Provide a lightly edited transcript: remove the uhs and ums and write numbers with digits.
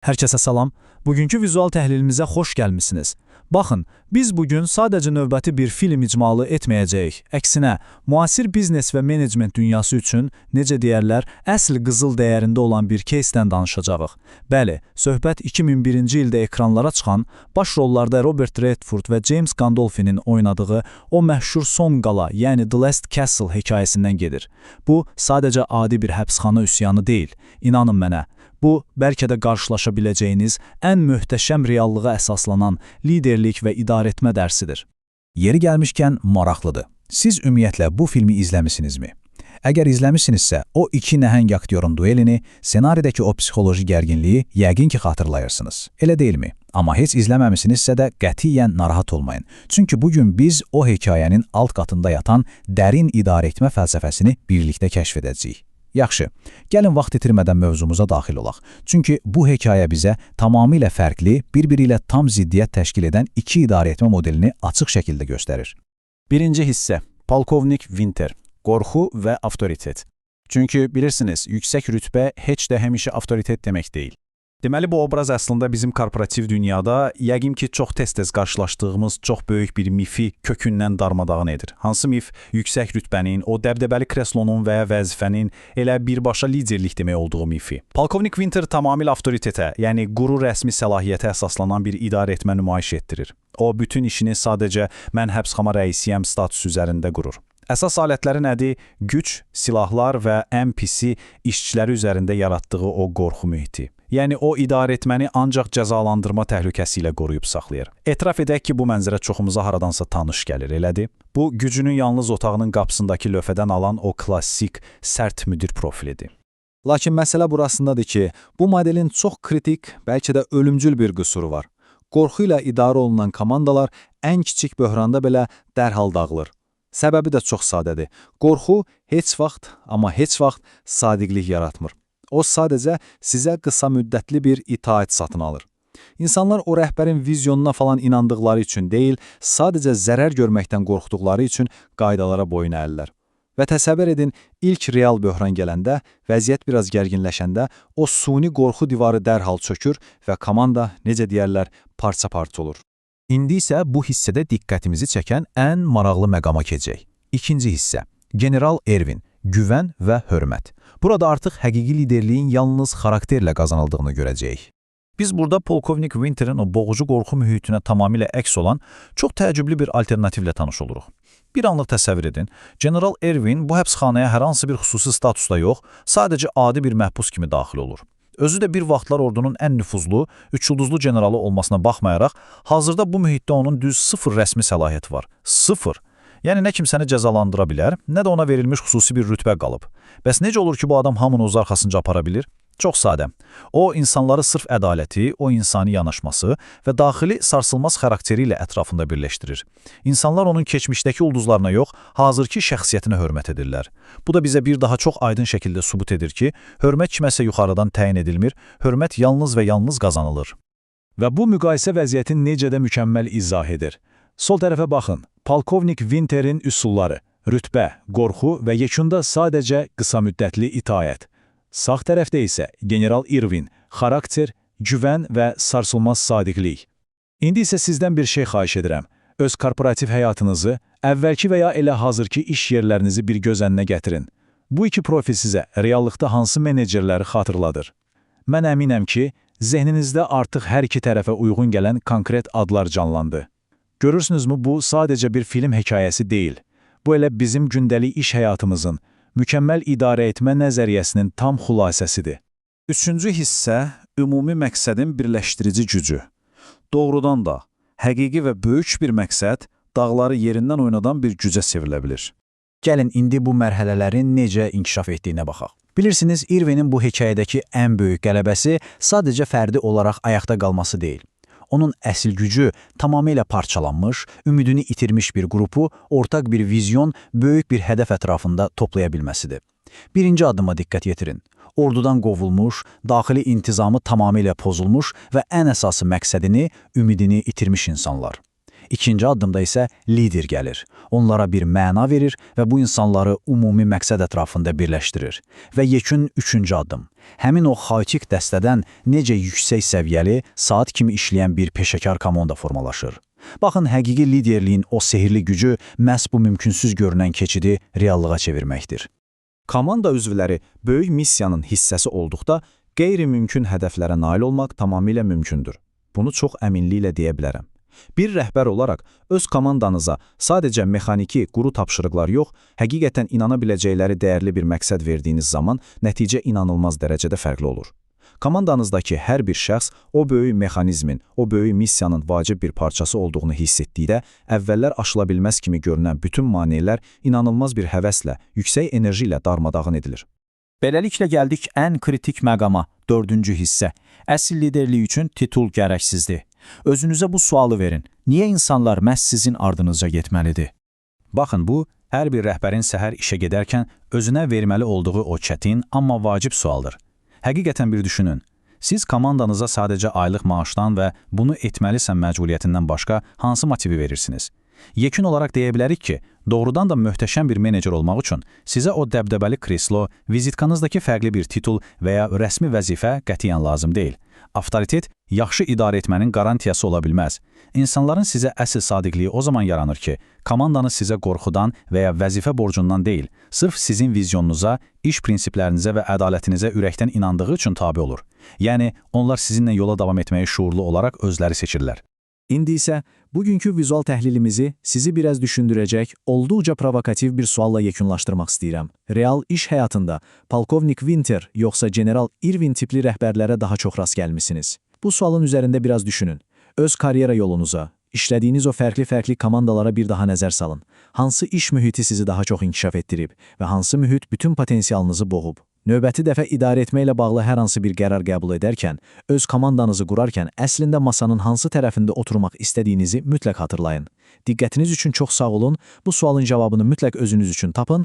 Hər kəsə salam. Bugünkü vizual təhlilimizə xoş gəlmisiniz. Baxın, biz bugün sadəcə növbəti bir film icmalı etməyəcəyik. Əksinə, müasir biznes və menecment dünyası üçün, necə deyərlər, əsl qızıl dəyərində olan bir keysdən danışacağıq. Bəli, söhbət 2001-ci ildə ekranlara çıxan, baş rollarda Robert Redford və James Gandolfinin oynadığı o məşhur Son Qala, yəni The Last Castle hekayəsindən gedir. Bu, sadəcə adi bir həbsxana üsyanı deyil. İnanın mənə. Bu, bəlkə də qarşılaşa biləcəyiniz ən möhtəşəm reallığa əsaslanan liderlik və idarəetmə dərsidir. Yeri gəlmişkən maraqlıdır. Siz ümumiyyətlə bu filmi izləmisinizmi? Əgər izləmisinizsə, o iki nəhəng aktyorun duelini, senaridəki o psixoloji gərginliyi yəqin ki xatırlayırsınız. Elə deyilmi? Amma heç izləməmisinizsə də qətiyyən narahat olmayın. Çünki bugün biz o hekayənin alt qatında yatan dərin idarəetmə fəlsəfəsini birlikdə kəşf edəcəyik. Yaxşı, gəlin vaxt itirmədən mövzumuza daxil olaq. Çünki bu hekayə bizə tamamilə fərqli, bir-biri ilə tam ziddiyyət təşkil edən iki idarəetmə modelini açıq şəkildə göstərir. Birinci hissə, Polkovnik Winter, qorxu və avtoritet. Çünki bilirsiniz, yüksək rütbə heç də həmişə avtoritet demək deyil. Deməli, bu obraz əslində bizim korporativ dünyada yəqin ki, çox tez-tez qarşılaşdığımız çox böyük bir mifi kökündən darmadağın edir. Hansı mif yüksək rütbənin, o dəbdəbəli kreslonun və ya vəzifənin elə birbaşa liderlik demək olduğu mifi. Polkovnik Winter tamamilə avtoritetə, yəni quru rəsmi səlahiyyətə əsaslanan bir idarəetmə nümayiş etdirir. O, bütün işini sadəcə mən həbsxana rəisiyəm statusu üzərində qurur. Əsas alətləri nədir? Güc, silahlar və ən pisi işçiləri üzərində yaratdığı o qorxu mühiti. Yəni, o idarəetməni ancaq cəzalandırma təhlükəsi ilə qoruyub saxlayır. Etiraf edək ki, bu mənzərə çoxumuza haradansa tanış gəlir, elədir? Bu, gücünün yalnız otağının qapısındakı lövhədən alan o klassik, sərt müdir profilidir. Lakin məsələ burasındadır ki, bu modelin çox kritik, bəlkə də ölümcül bir qüsuru var. Qorxu ilə idarə olunan komandalar ən kiçik böhranda belə dərhal dağılır. Səbəbi də çox sadədir. Qorxu heç vaxt, amma heç vaxt sadiqlik yaratmır. O sadəcə sizə qısa müddətli bir itaət satın alır. İnsanlar o rəhbərin vizyonuna falan inandıqları üçün deyil, sadəcə zərər görməkdən qorxduqları üçün qaydalara boyun əyirlər. Və təsəvvür edin, ilk real böhran gələndə, vəziyyət biraz gərginləşəndə, o suni qorxu divarı dərhal çökür və komanda, necə deyərlər, parça-parça olur. İndi isə bu hissədə diqqətimizi çəkən ən maraqlı məqama keçək. İkinci hissə, General Ervin, güvən və hörmət. Burada artıq həqiqi liderliyin yalnız xarakterlə qazanıldığını görəcəyik. Biz burada Polkovnik Winterin o boğucu qorxu mühitinə tamamilə əks olan çox təəccüblü bir alternativlə tanış oluruq. Bir anlıq təsəvvür edin, General Ervin bu həbsxanaya hər hansı bir xüsusi statusda yox, sadəcə adi bir məhbus kimi daxil olur. Özü də bir vaxtlar ordunun ən nüfuzlu, üç-ulduzlu generalı olmasına baxmayaraq, hazırda bu mühitdə onun düz sıfır rəsmi səlahiyyəti var. Sıfır. Yəni, nə kimsəni cəzalandıra bilər, nə də ona verilmiş xüsusi bir rütbə qalıb. Bəs necə olur ki, bu adam hamını öz arxasınca apara bilir? Çox sadə. O, insanları sırf ədaləti, o insani yanaşması və daxili sarsılmaz xarakteri ilə ətrafında birləşdirir. İnsanlar onun keçmişdəki ulduzlarına yox, hazırki şəxsiyyətinə hörmət edirlər. Bu da bizə bir daha çox aydın şəkildə sübut edir ki, hörmət kiməsə yuxarıdan təyin edilmir, hörmət yalnız və yalnız qazanılır. Və bu müqayisə vəziyyətin necə də mükəmməl izah edir. Sol tərəfə baxın, Polkovnik Winterin üsulları, rütbə, qorxu və yekunda sadəcə qısa müddətli itaət. Sağ tərəfdə isə General Irvin, xarakter, güvən və sarsılmaz sadiqlik. İndi isə sizdən bir şey xahiş edirəm. Öz korporativ həyatınızı, əvvəlki və ya elə hazırki iş yerlərinizi bir göz önünə gətirin. Bu iki profil sizə reallıqda hansı menecerləri xatırladır? Mən əminəm ki, zehninizdə artıq hər iki tərəfə uyğun gələn konkret adlar canlandı. Görürsünüzmü, bu sadəcə bir film hekayəsi deyil. Bu elə bizim gündəlik iş həyatımızın, mükəmməl idarəetmə nəzəriyyəsinin tam xülasəsidir. Üçüncü hissə, ümumi məqsədin birləşdirici gücü. Doğrudan da, həqiqi və böyük bir məqsəd dağları yerindən oynadan bir gücə çevrilə bilir. Gəlin, indi bu mərhələlərin necə inkişaf etdiyinə baxaq. Bilirsiniz, Irvinin bu hekayədəki ən böyük qələbəsi sadəcə fərdi olaraq ayaqda qalması deyil. Onun əsl gücü tamamilə parçalanmış, ümidini itirmiş bir qrupu ortaq bir vizyon, böyük bir hədəf ətrafında toplaya bilməsidir. Birinci addıma diqqət yetirin. Ordudan qovulmuş, daxili intizamı tamamilə pozulmuş və ən əsası məqsədini, ümidini itirmiş insanlar. İkinci addımda isə lider gəlir. Onlara bir məna verir və bu insanları ümumi məqsəd ətrafında birləşdirir. Və yekun üçüncü addım. Həmin o xaotik dəstədən necə yüksək səviyyəli, saat kimi işləyən bir peşəkar komanda formalaşır. Baxın, həqiqi liderliyin o sehirli gücü məhz bu mümkünsüz görünən keçidi reallığa çevirməkdir. Komanda üzvləri böyük missiyanın hissəsi olduqda qeyri-mümkün hədəflərə nail olmaq tamamilə mümkündür. Bunu çox əminliklə deyə bilərəm. Bir rəhbər olaraq öz komandanıza sadəcə mexaniki, quru tapşırıqlar yox, həqiqətən inana biləcəkləri dəyərli bir məqsəd verdiyiniz zaman nəticə inanılmaz dərəcədə fərqli olur. Komandanızdakı hər bir şəxs o böyük mexanizmin, o böyük missiyanın vacib bir parçası olduğunu hiss etdikdə, əvvəllər aşıla bilməz kimi görünən bütün maneələr inanılmaz bir həvəslə, yüksək enerji ilə darmadağın edilir. Beləliklə gəldik ən kritik məqama, 4-cü hissə. Əsl liderlik üçün titul gərəksizdir. Özünüzə bu sualı verin. Niyə insanlar məhz sizin ardınızca getməlidir? Baxın, bu, hər bir rəhbərin səhər işə gedərkən özünə verməli olduğu o çətin, amma vacib sualdır. Həqiqətən bir düşünün. Siz komandanıza sadəcə aylıq maaşdan və bunu etməlisən məcburiyyətindən başqa hansı motivi verirsiniz? Yekun olaraq deyə bilərik ki, doğrudan da möhtəşəm bir menecer olmaq üçün sizə o dəbdəbəli kreslo, vizitkanızdakı fərqli bir titul və ya rəsmi vəzifə qətiyyən lazım deyil. Avtoritet yaxşı idarə etmənin qarantiyası ola bilməz. İnsanların sizə əsl sadiqliyi o zaman yaranır ki, komandanız sizə qorxudan və ya vəzifə borcundan deyil, sırf sizin vizyonunuza, iş prinsiplərinizə və ədalətinizə ürəkdən inandığı üçün tabe olur. Yəni, onlar sizinlə yola davam etməyi şuurlu olaraq özləri seçirlər. İndi isə bugünkü vizual təhlilimizi sizi biraz düşündürəcək, olduqca provokativ bir sualla yekunlaşdırmaq istəyirəm. Real iş həyatında Polkovnik Winter yoxsa General Irvin tipli rəhbərlərə daha çox rast gəlmisiniz? Bu sualın üzərində biraz düşünün. Öz karyera yolunuza, işlədiyiniz o fərqli komandalara bir daha nəzər salın. Hansı iş mühiti sizi daha çox inkişaf etdirib və hansı mühit bütün potensialınızı boğub? Növbəti dəfə idarə etməklə bağlı hər hansı bir qərar qəbul edərkən, öz komandanızı qurarkən əslində masanın hansı tərəfində oturmaq istədiyinizi mütləq xatırlayın. Diqqətiniz üçün çox sağ olun, bu sualın cavabını mütləq özünüz üçün tapın